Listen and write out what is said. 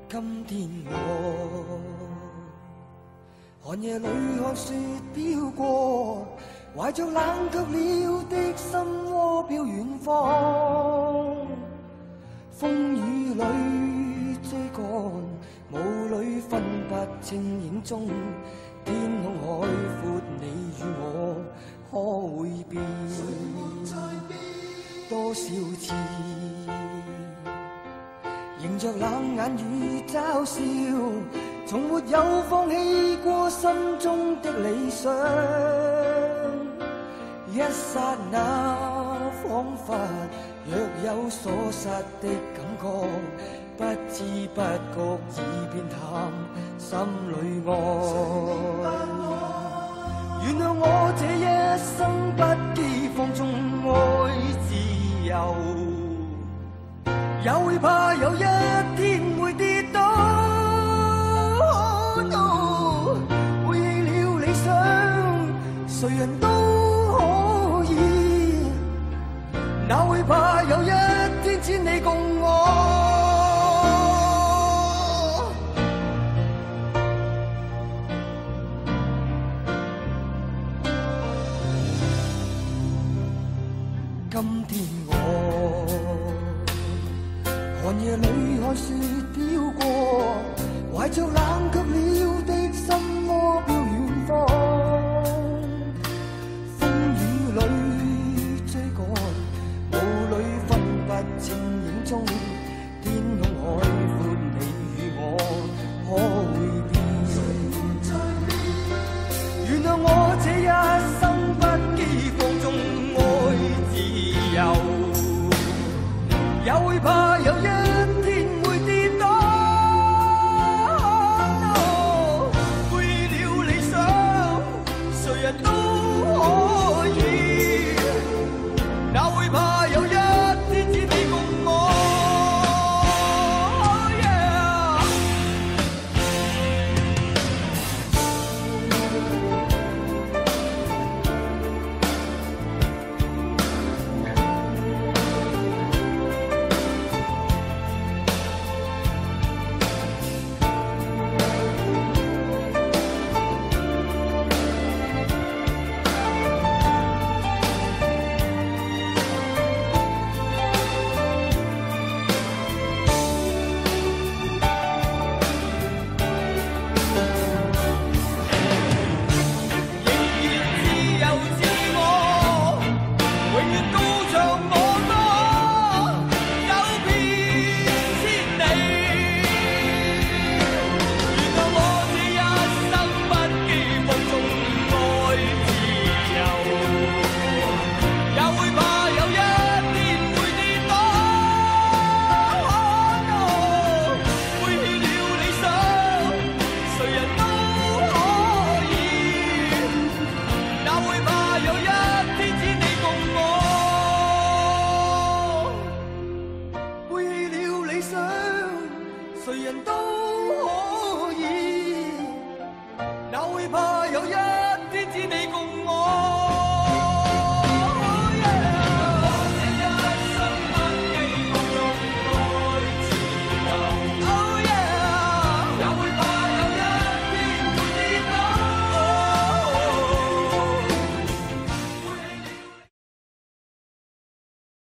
今天我寒夜裏看雪飄過，懷着冷卻了的心窩飄遠方。風雨裏追趕，霧裏分不清影蹤。天空海闊，你與我可會變？多少次迎着冷眼與嘲笑，從沒有放棄過心中的理想。一剎那彷彿若有所失的感覺，不知不覺已變淡心裏愛。原諒我這一生不羈放縱愛自由，也會怕有一天會跌倒。背棄了理想，誰人都可以，哪會怕有一天只你共我。今天我寒夜裏看雪飄過，懷着冷卻了的心窩飄遠方。風雨裏追趕，霧裏分不清影蹤。天空海闊，你與我可會變？原諒我這一生不羈放縱愛自由，也會怕有一天會跌倒。背棄了理想，誰人都可以，哪會怕有一天只你共我。誰人都